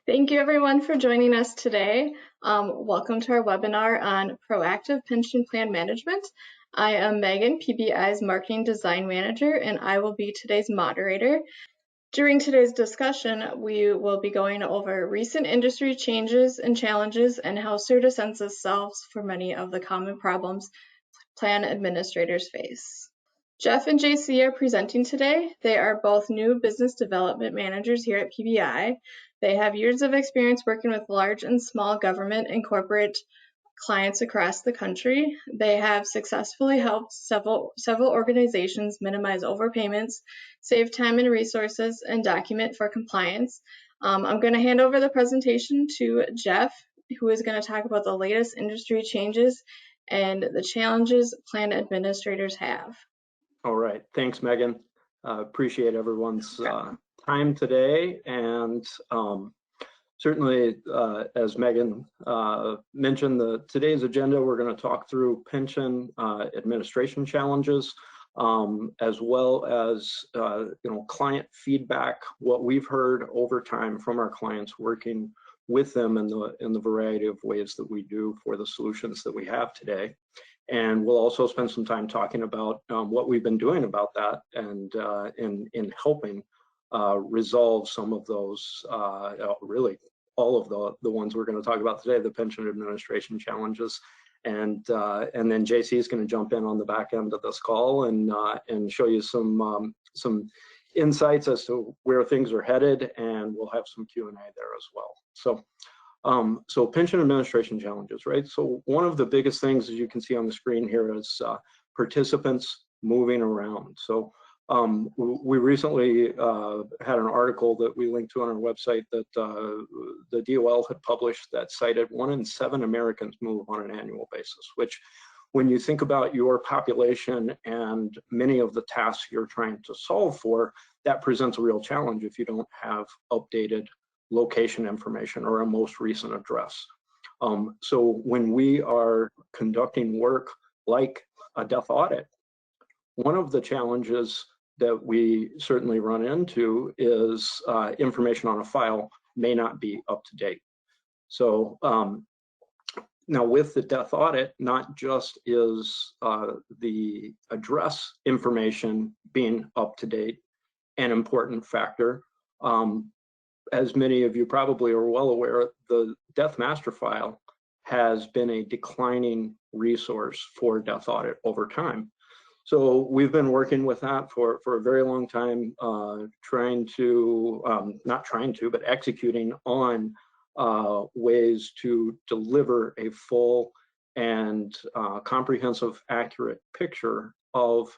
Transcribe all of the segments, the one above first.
Thank you everyone for joining us today. Welcome to our webinar on proactive pension plan management. I am Megan, PBI's Marketing Design Manager, and I will be today's moderator. During today's discussion, we will be going over recent industry changes and challenges and how CertiCensus solves for many of the common problems plan administrators face. Jeff and JC are presenting today. They are both new business development managers here at PBI. They have years of experience working with large and small government and corporate clients across the country. They have successfully helped several organizations minimize overpayments, save time and resources, and document for compliance. I'm going to hand over the presentation to Jeff, who is going to talk about the latest industry changes and the challenges plan administrators have. All right, thanks, Megan. Appreciate everyone's time today, and certainly, as Megan mentioned, today's agenda, we're going to talk through pension administration challenges, as well as client feedback, what we've heard over time from our clients, working with them in the variety of ways that we do for the solutions that we have today. And we'll also spend some time talking about what we've been doing about that, and in helping resolve some of those, really all of the ones we're going to talk about today, the pension administration challenges. And then JC is going to jump in on the back end of this call and show you some insights as to where things are headed, and we'll have some Q&A there as well. So pension administration challenges, right? So one of the biggest things, as you can see on the screen here, is participants moving around. So we recently had an article that we linked to on our website that the DOL had published that cited 1 in 7 Americans move on an annual basis, which, when you think about your population and many of the tasks you're trying to solve for, that presents a real challenge if you don't have updated location information or a most recent address. So when we are conducting work like a death audit, one of the challenges that we certainly run into is information on a file may not be up to date. So now with the death audit, not just is the address information being up to date an important factor, as many of you probably are well aware, the death master file has been a declining resource for death audit over time. So we've been working with that for a very long time, but executing on ways to deliver a full and comprehensive, accurate picture of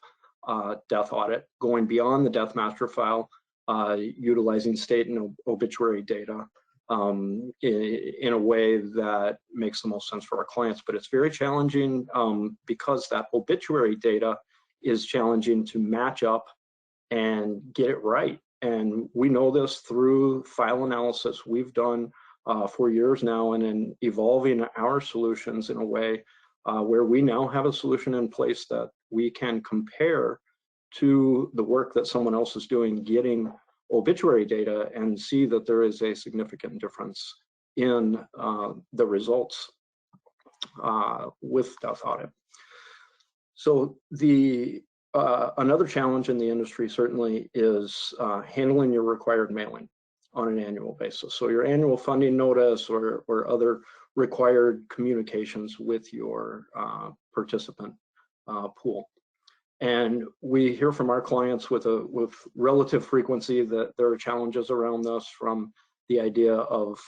death audit, going beyond the death master file, utilizing state and obituary data in a way that makes the most sense for our clients. But it's very challenging because that obituary data is challenging to match up and get it right. And we know this through file analysis we've done for years now, and in evolving our solutions in a way where we now have a solution in place that we can compare to the work that someone else is doing, getting obituary data, and see that there is a significant difference in the results with death audit. So another challenge in the industry certainly is handling your required mailing on an annual basis. So your annual funding notice or other required communications with your participant pool. And we hear from our clients with relative frequency that there are challenges around this, from the idea of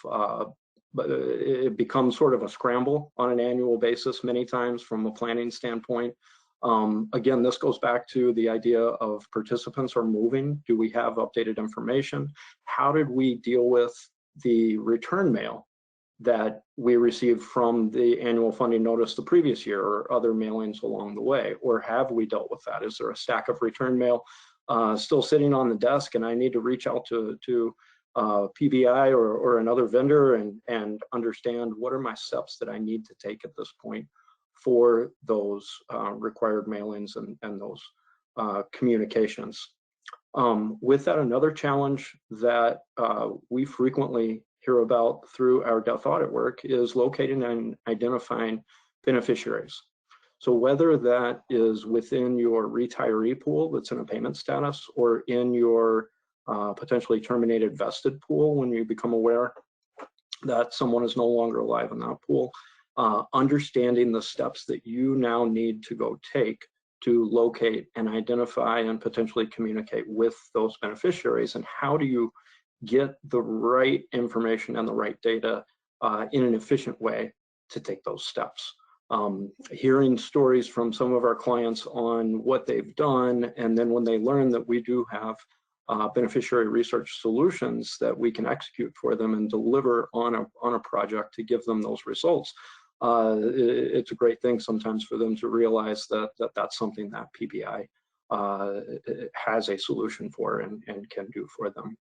it becomes sort of a scramble on an annual basis many times from a planning standpoint. Again, this goes back to the idea of participants are moving. Do we have updated information? How did we deal with the return mail that we received from the annual funding notice the previous year, or other mailings along the way? Or have we dealt with that? Is there a stack of return mail still sitting on the desk, and I need to reach out to PBI or another vendor and understand what are my steps that I need to take at this point for those required mailings and those communications? With that, another challenge that we frequently hear about through our death audit work is locating and identifying beneficiaries. So whether that is within your retiree pool that's in a payment status, or in your potentially terminated vested pool when you become aware that someone is no longer alive in that pool, understanding the steps that you now need to go take to locate and identify and potentially communicate with those beneficiaries, and how do you get the right information and the right data in an efficient way to take those steps. Hearing stories from some of our clients on what they've done, and then when they learn that we do have beneficiary research solutions that we can execute for them and deliver on a project to give them those results, it's a great thing sometimes for them to realize that that's something that PBI has a solution for and can do for them.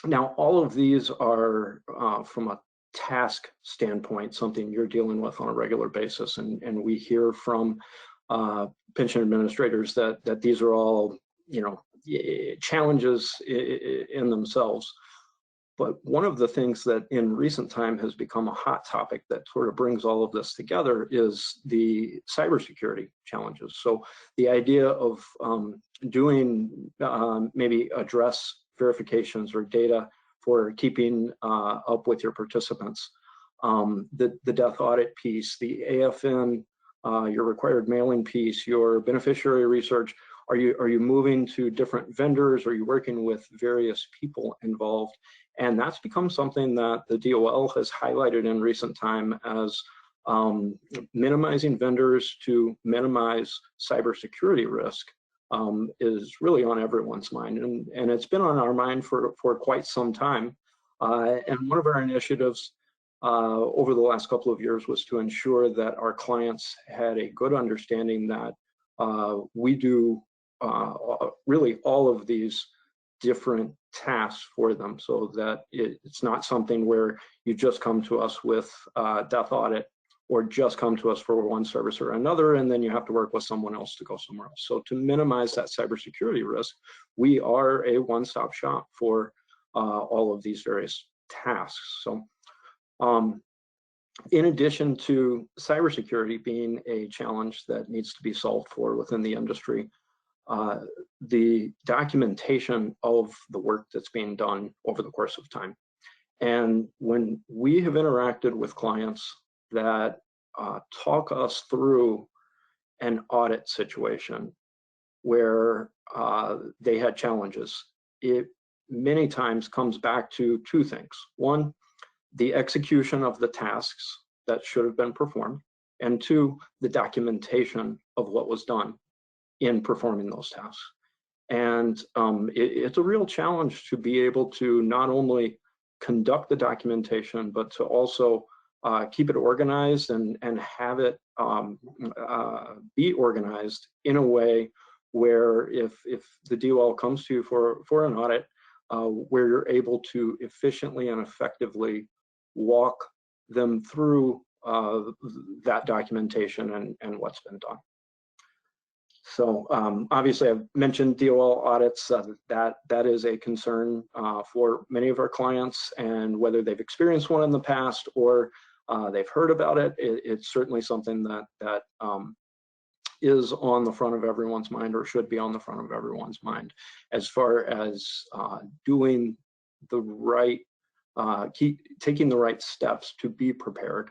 Now, all of these are from a task standpoint something you're dealing with on a regular basis, and we hear from pension administrators that these are all, you know, challenges in themselves. But one of the things that in recent time has become a hot topic that sort of brings all of this together is the cybersecurity challenges. So the idea of doing maybe address verifications or data for keeping up with your participants, the death audit piece, the AFN, your required mailing piece, your beneficiary research. Are you moving to different vendors? Are you working with various people involved? And that's become something that the DOL has highlighted in recent time as minimizing vendors to minimize cybersecurity risk is really on everyone's mind. And it's been on our mind for quite some time. And one of our initiatives over the last couple of years was to ensure that our clients had a good understanding that we do really all of these different tasks for them, so that it's not something where you just come to us with death audit, or just come to us for one service or another, and then you have to work with someone else to go somewhere else. So to minimize that cybersecurity risk, we are a one-stop shop for all of these various tasks. So in addition to cybersecurity being a challenge that needs to be solved for within the industry, the documentation of the work that's being done over the course of time. And when we have interacted with clients that talk us through an audit situation where they had challenges, it many times comes back to two things. One, the execution of the tasks that should have been performed, and two, the documentation of what was done in performing those tasks. And it's a real challenge to be able to not only conduct the documentation, but to also keep it organized and have it be organized in a way where if the DOL comes to you for an audit, where you're able to efficiently and effectively walk them through that documentation and what's been done. So obviously I've mentioned DOL audits, that is a concern for many of our clients, and whether they've experienced one in the past or they've heard about it, it's certainly something that is on the front of everyone's mind, or should be on the front of everyone's mind, as far as doing the right, taking the right steps to be prepared,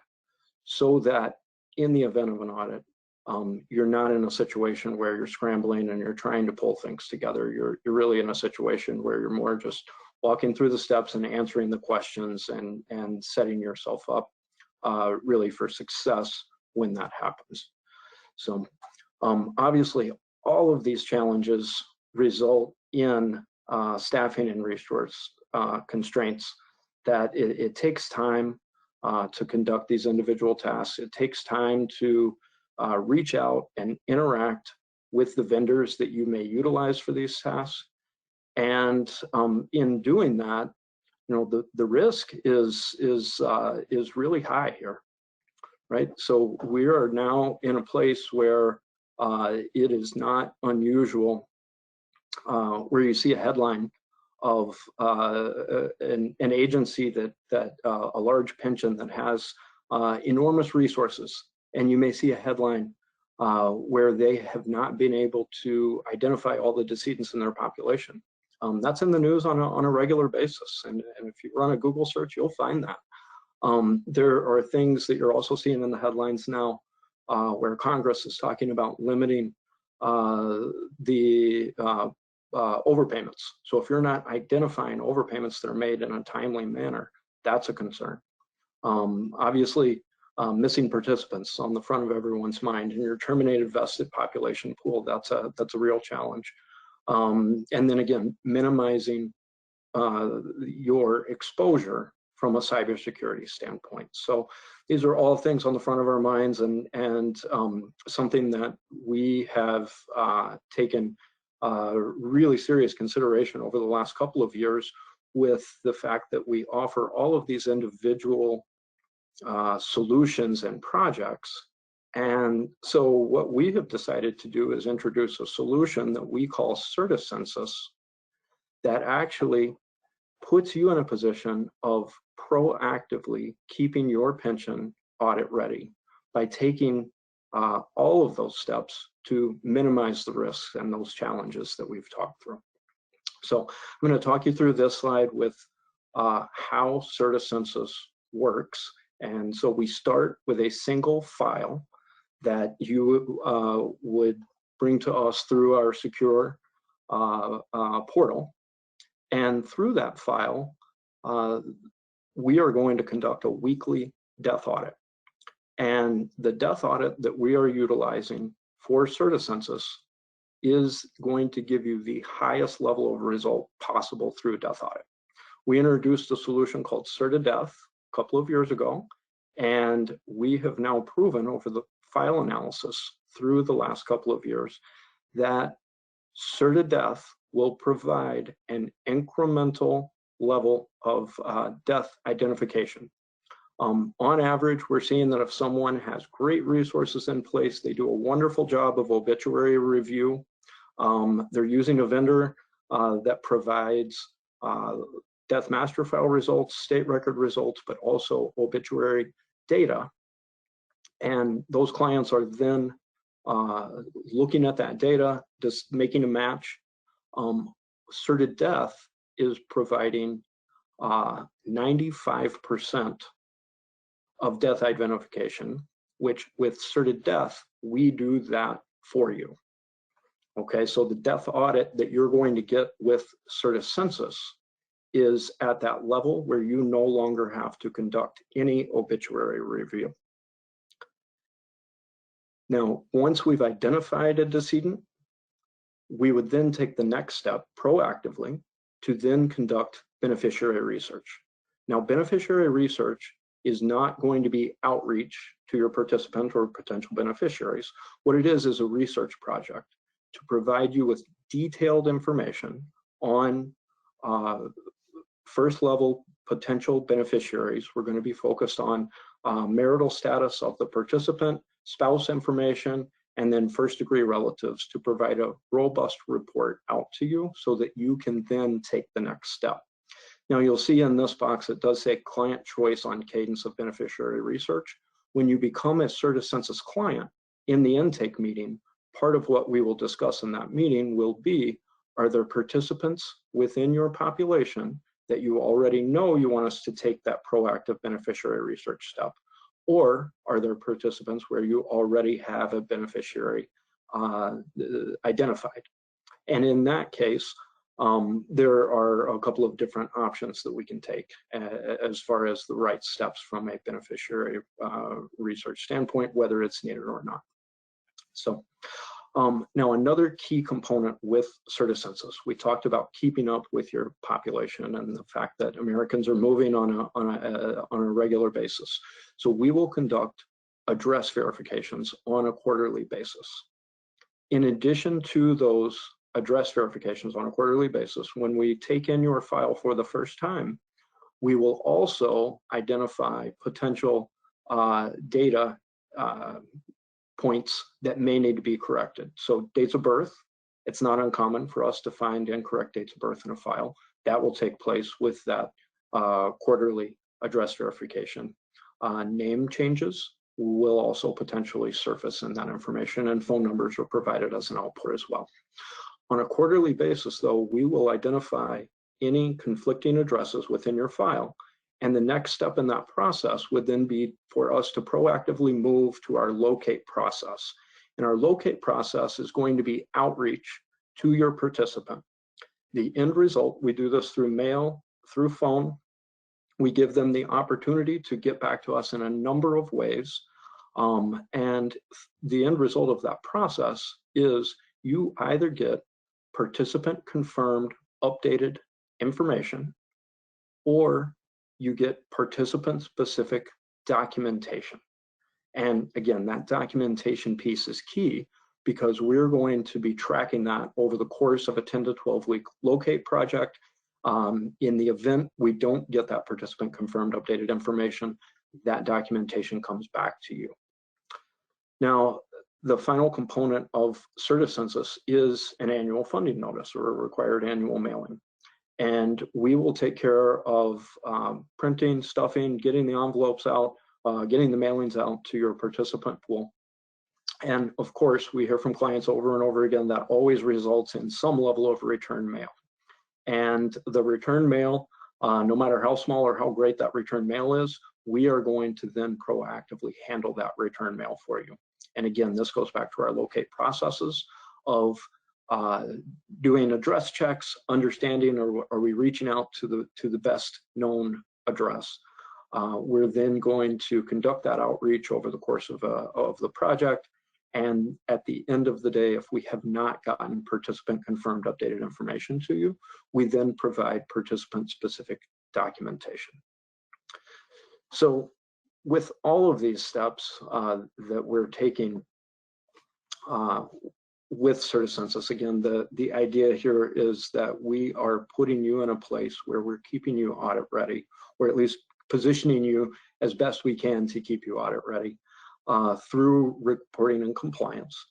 so that in the event of an audit, you're not in a situation where you're scrambling and you're trying to pull things together. You're really in a situation where you're more just walking through the steps and answering the questions and setting yourself up really for success when that happens. So obviously, all of these challenges result in staffing and resource constraints, that it takes time to conduct these individual tasks. It takes time to reach out and interact with the vendors that you may utilize for these tasks. And in doing that, you know, the risk is really high here, right? So we are now in a place where it is not unusual where you see a headline of an agency that a large pension that has enormous resources, and you may see a headline where they have not been able to identify all the decedents in their population. That's in the news on a regular basis, and if you run a Google search, you'll find that. There are things that you're also seeing in the headlines now where Congress is talking about limiting the overpayments. So if you're not identifying overpayments that are made in a timely manner, that's a concern. Obviously, missing participants on the front of everyone's mind in your terminated vested population pool, that's a real challenge. And then again, minimizing your exposure from a cybersecurity standpoint. So these are all things on the front of our minds, and something that we have taken really serious consideration over the last couple of years, with the fact that we offer all of these individual solutions and projects. And so what we have decided to do is introduce a solution that we call CertiCensus, that actually puts you in a position of proactively keeping your pension audit ready by taking all of those steps to minimize the risks and those challenges that we've talked through. So I'm going to talk you through this slide with how CertiCensus works. And so we start with a single file that you would bring to us through our secure portal. And through that file, we are going to conduct a weekly death audit. And the death audit that we are utilizing for CertiCensus is going to give you the highest level of result possible through a death audit. We introduced a solution called CertiDeath a couple of years ago, and we have now proven over the file analysis through the last couple of years that CertiDeath will provide an incremental level of death identification. On average, we're seeing that if someone has great resources in place, they do a wonderful job of obituary review. They're using a vendor that provides death master file results, state record results, but also obituary data. And those clients are then looking at that data, just making a match. CertiDeath is providing 95% of death identification, which with CertiDeath, we do that for you. Okay, so the death audit that you're going to get with CertiCensus is at that level where you no longer have to conduct any obituary review. Now, once we've identified a decedent, we would then take the next step proactively to then conduct beneficiary research. Now, beneficiary research is not going to be outreach to your participant or potential beneficiaries. What it is a research project to provide you with detailed information on first level potential beneficiaries. We're going to be focused on marital status of the participant, spouse information, and then first degree relatives, to provide a robust report out to you so that you can then take the next step. Now, you'll see in this box, it does say client choice on cadence of beneficiary research. When you become a CertiCensus client in the intake meeting, part of what we will discuss in that meeting will be, are there participants within your population that you already know you want us to take that proactive beneficiary research step? Or are there participants where you already have a beneficiary identified? And in that case, there are a couple of different options that we can take as far as the right steps from a beneficiary research standpoint, whether it's needed or not. So now another key component with CertiCensus, we talked about keeping up with your population and the fact that Americans are moving on a regular basis. So we will conduct address verifications on a quarterly basis. In addition to those address verifications on a quarterly basis, when we take in your file for the first time, we will also identify potential data points that may need to be corrected. So dates of birth, it's not uncommon for us to find incorrect dates of birth in a file. that will take place with that quarterly address verification. Name changes will also potentially surface in that information, and phone numbers are provided as an output as well. On a quarterly basis, though, we will identify any conflicting addresses within your file, and the next step in that process would then be for us to proactively move to our locate process. And our locate process is going to be outreach to your participant. The end result, we do this through mail, through phone. We give them the opportunity to get back to us in a number of ways. And the end result of that process is you either get participant confirmed updated information, or you get participant specific documentation. And again, that documentation piece is key, because we're going to be tracking that over the course of a 10 to 12 week locate project. In the event we don't get that participant confirmed updated information, that documentation comes back to you. Now, the final component of CertiCensus is an annual funding notice, or a required annual mailing. And we will take care of printing, stuffing, getting the envelopes out, getting the mailings out to your participant pool. And of course, we hear from clients over and over again that always results in some level of return mail. And the return mail, no matter how small or how great that return mail is, we are going to then proactively handle that return mail for you. And again, this goes back to our locate processes of doing address checks, understanding, are we reaching out to the best known address. We're then going to conduct that outreach over the course of the project. And at the end of the day, if we have not gotten participant confirmed updated information to you, we then provide participant specific documentation. So with all of these steps that we're taking with CertiCensus, again, the idea here is that we are putting you in a place where we're keeping you audit ready, or at least positioning you as best we can to keep you audit ready through reporting and compliance,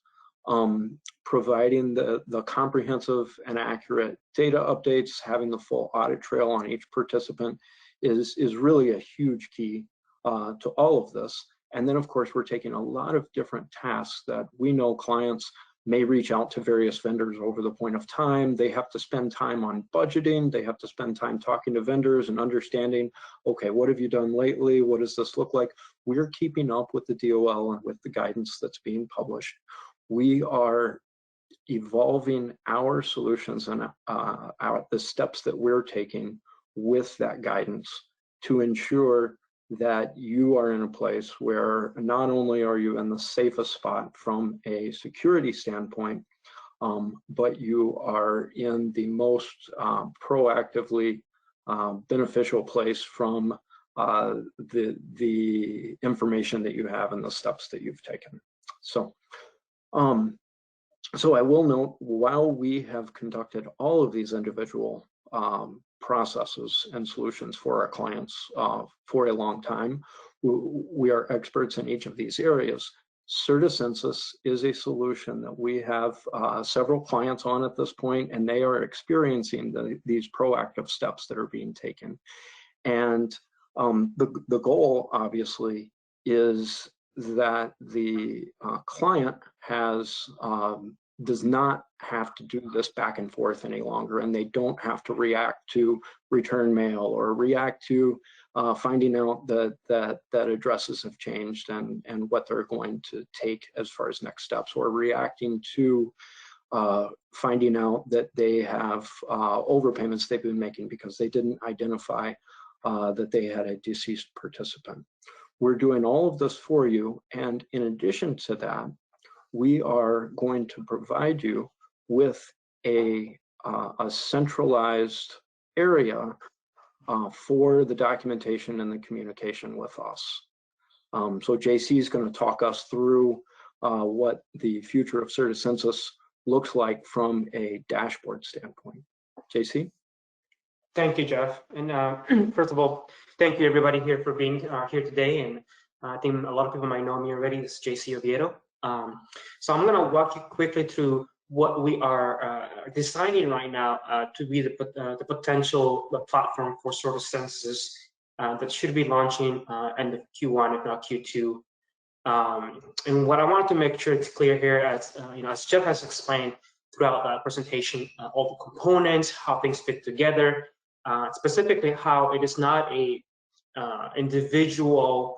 providing the comprehensive and accurate data updates, having the full audit trail on each participant is really a huge key to all of this. And then of course, we're taking a lot of different tasks that we know clients may reach out to various vendors over the point of time. They have to spend time on budgeting. They have to spend time talking to vendors and understanding, okay, what have you done lately? What does this look like? We're keeping up with the DOL and with the guidance that's being published. We are evolving our solutions and the steps that we're taking with that guidance to ensure that you are in a place where not only are you in the safest spot from a security standpoint, but you are in the most proactively beneficial place from the information that you have and the steps that you've taken. So, so I will note, while we have conducted all of these individual processes and solutions for our clients for a long time, we are experts in each of these areas. CertiCensus is a solution that we have several clients on at this point, and they are experiencing these proactive steps that are being taken. And the goal, obviously, is that the client does not have to do this back and forth any longer, and they don't have to react to return mail or react to finding out that addresses have changed and what they're going to take as far as next steps, or reacting to finding out that they have overpayments they've been making because they didn't identify that they had a deceased participant. We're doing all of this for you, and in addition to that, we are going to provide you with a centralized area for the documentation and the communication with us. So JC is going to talk us through what the future of CertiCensus looks like from a dashboard standpoint. JC? Thank you, Jeff. And first of all, thank you everybody here for being here today. And I think a lot of people might know me already. This is JC Oviedo. So I'm going to walk you quickly through what we are designing right now to be the potential platform for CertiCensus that should be launching end of Q1, if not Q2. And what I wanted to make sure it's clear here, as as Jeff has explained throughout the presentation, all the components, how things fit together, specifically how it is not a individual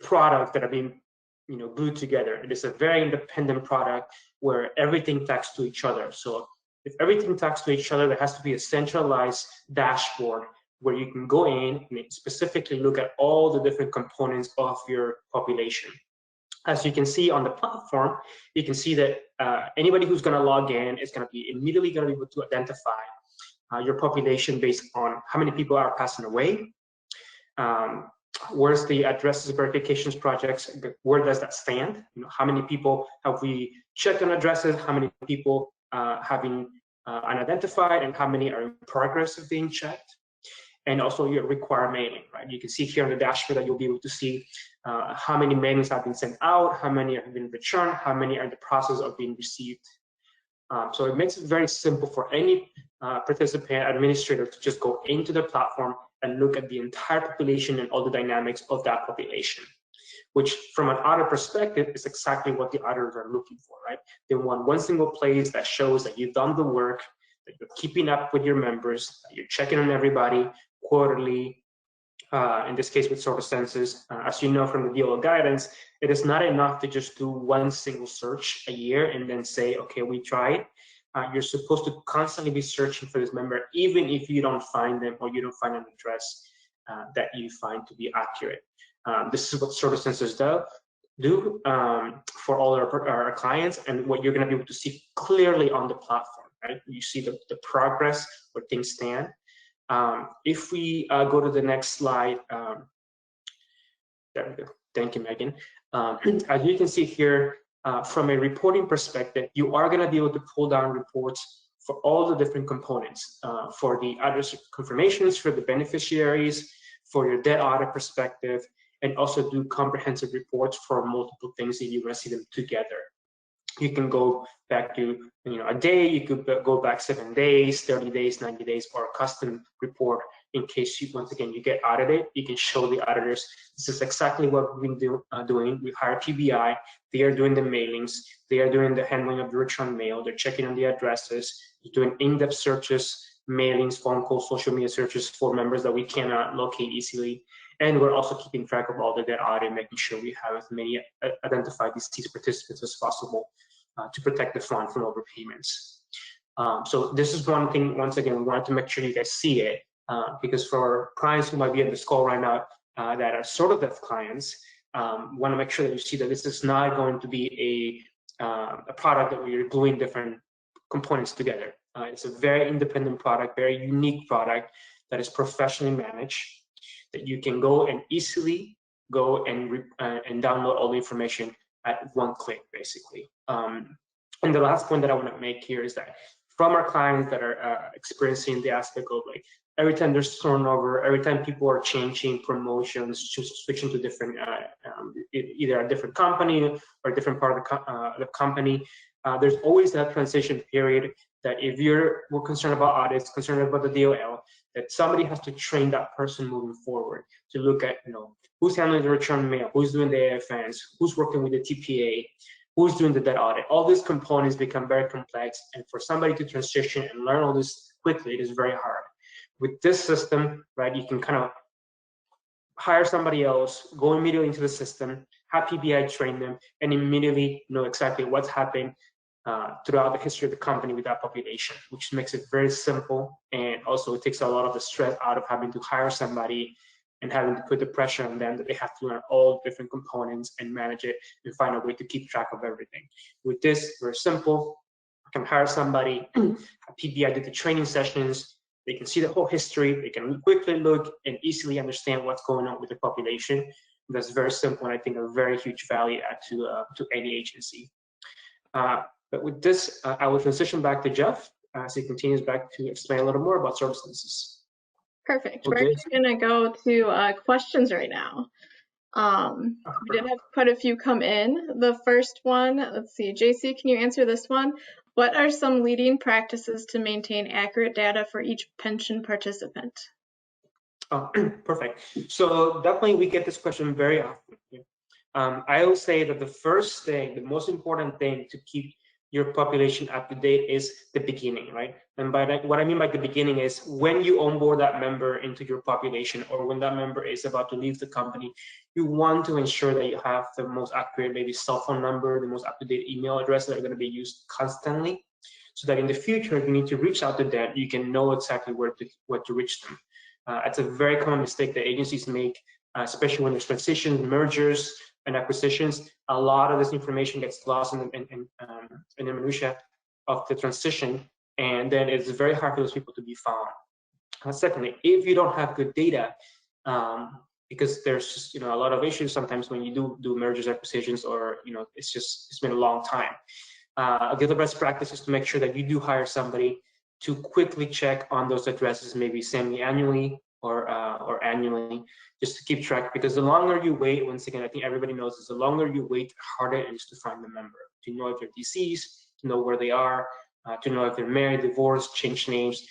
product that are being glued together. It is a very independent product where everything talks to each other. So if everything talks to each other, there has to be a centralized dashboard where you can go in and specifically look at all the different components of your population. As you can see on the platform, you can see that anybody who's going to log in is going to be immediately going to be able to identify your population based on how many people are passing away, where's the addresses verifications projects, where does that stand? How many people have we checked on addresses, how many people have been unidentified, and how many are in progress of being checked? And also your required mailing, right? You can see here on the dashboard that you'll be able to see how many mailings have been sent out, how many have been returned, how many are in the process of being received. So it makes it very simple for any participant administrator to just go into the platform and look at the entire population and all the dynamics of that population, which from an audit perspective is exactly what the auditors are looking for, right? They want one single place that shows that you've done the work, that you're keeping up with your members, that you're checking on everybody quarterly, in this case with CertiCensus. As you know from the DOL guidance, it is not enough to just do one single search a year and then say, okay, we tried. You're supposed to constantly be searching for this member, even if you don't find them or you don't find an address that you find to be accurate. This is what CertiCensus do for all our clients, and what you're going to be able to see clearly on the platform, right? You see the progress, where things stand. If we go to the next slide, there we go. Thank you, Megan. As you can see here, from a reporting perspective, you are going to be able to pull down reports for all the different components, for the address confirmations, for the beneficiaries, for your debt audit perspective, and also do comprehensive reports for multiple things that you're going to see them together. You can go back to a day, you could go back 7 days, 30 days, 90 days, or a custom report in case you, once again, you get audited. You can show the auditors, this is exactly what we've been doing. We hire PBI, they are doing the mailings, they are doing the handling of the return mail, they're checking on the addresses, they're doing in-depth searches, mailings, phone calls, social media searches for members that we cannot locate easily. And we're also keeping track of all the debt audit, making sure we have as many identified deceased participants as possible to protect the fund from overpayments. So this is one thing, once again, we wanted to make sure you guys see it, because for clients who might be in this call right now that are sort of deaf clients, want to make sure that you see that this is not going to be a product that we're gluing different components together. It's a very independent product, very unique product that is professionally managed, that you can go and easily go and download all the information at one click, basically. And the last point that I want to make here is that from our clients that are experiencing the aspect of like every time there's turnover, every time people are changing promotions, switching to different, either a different company or a different part of the company, there's always that transition period that if we're concerned about audits, concerned about the DOL, that somebody has to train that person moving forward to look at, who's handling the return mail, who's doing the AFNs, who's working with the TPA, who's doing the debt audit. All these components become very complex, and for somebody to transition and learn all this quickly, it is very hard. With this system, right, you can kind of hire somebody else, go immediately into the system, have PBI train them, and immediately know exactly what's happened throughout the history of the company with that population, which makes it very simple, and also it takes a lot of the stress out of having to hire somebody and having to put the pressure on them that they have to learn all different components and manage it and find a way to keep track of everything. With this, very simple. I can hire somebody, have PBI do the training sessions, they can see the whole history, they can quickly look and easily understand what's going on with the population. That's very simple, and I think a very huge value add to any agency. But with this, I will transition back to Jeff as he continues back to explain a little more about CertiCensus. Perfect. Okay. We're actually going to go to questions right now. We did have quite a few come in. The first one, let's see, JC, can you answer this one? What are some leading practices to maintain accurate data for each pension participant? Oh, perfect. So definitely we get this question very often. I will say that the first thing, the most important thing to keep your population up to date is the beginning, right? And by that, what I mean by the beginning is when you onboard that member into your population, or when that member is about to leave the company, you want to ensure that you have the most accurate, maybe cell phone number, the most up-to-date email address that are going to be used constantly, so that in the future, if you need to reach out to them, you can know exactly where to reach them. It's a very common mistake that agencies make, especially when there's transitions, mergers, and acquisitions. A lot of this information gets lost in the minutia of the transition, and then it's very hard for those people to be found. Secondly, if you don't have good data, because there's just a lot of issues sometimes when you do mergers, acquisitions, or it's been a long time. The other best practice is to make sure that you do hire somebody to quickly check on those addresses, maybe semi-annually or annually, just to keep track. Because the longer you wait, once again, I think everybody knows this, the longer you wait, the harder it is to find the member, to know if they're deceased, to know where they are, to know if they're married, divorced, changed names.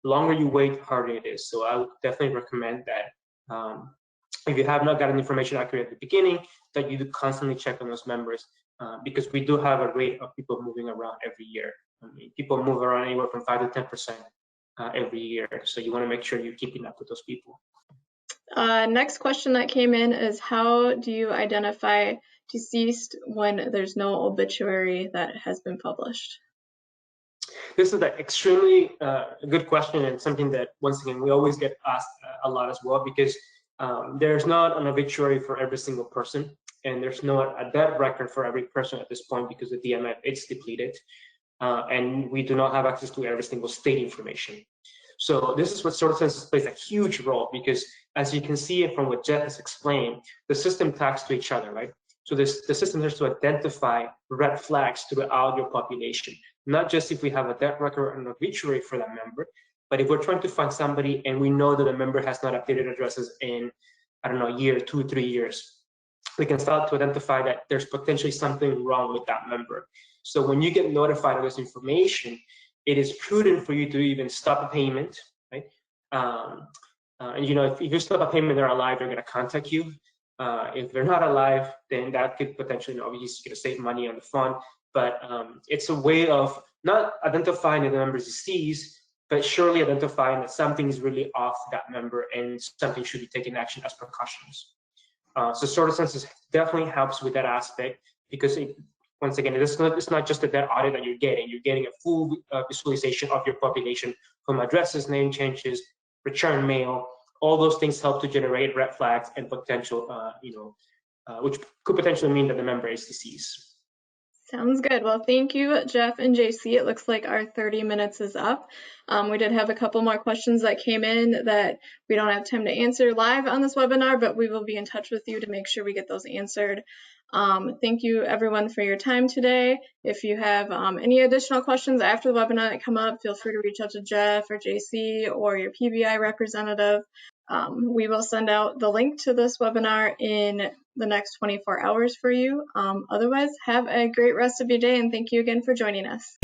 The longer you wait, the harder it is. So I would definitely recommend that if you have not gotten information accurate at the beginning, that you do constantly check on those members, because we do have a rate of people moving around every year. I mean, people move around anywhere from 5 to 10% every year. So you want to make sure you're keeping up with those people. Next question that came in is, how do you identify deceased when there's no obituary that has been published? This is an extremely good question, and something that, once again, we always get asked a lot as well, because there's not an obituary for every single person, and there's not a death record for every person at this point, because the DMF, it's depleted, and we do not have access to every single state information. So this is what CertiCensus plays a huge role, because as you can see from what Jeff has explained, the system talks to each other, right? So the system has to identify red flags throughout your population, not just if we have a death record or an obituary for that member, but if we're trying to find somebody and we know that the member has not updated addresses in, I don't know, a year, 2 or 3 years, we can start to identify that there's potentially something wrong with that member. So when you get notified of this information, it is prudent for you to even stop a payment, right? And if you stop a payment, they're alive, they're going to contact you. If they're not alive, then that could potentially, obviously, you're going to save money on the fund. But it's a way of not identifying that the member is deceased, but surely identifying that something is really off that member and something should be taken action as precautions. So CertiCensus definitely helps with that aspect, because once again, it's not just a debt audit that you're getting a full visualization of your population, from addresses, name changes, return mail. All those things help to generate red flags and potential, which could potentially mean that the member is deceased. Sounds good. Well, thank you, Jeff and JC. It looks like our 30 minutes is up. We did have a couple more questions that came in that we don't have time to answer live on this webinar, but we will be in touch with you to make sure we get those answered. Thank you, everyone, for your time today. If you have any additional questions after the webinar that come up, feel free to reach out to Jeff or JC or your PBI representative. We will send out the link to this webinar in the next 24 hours for you. Otherwise, have a great rest of your day, and thank you again for joining us.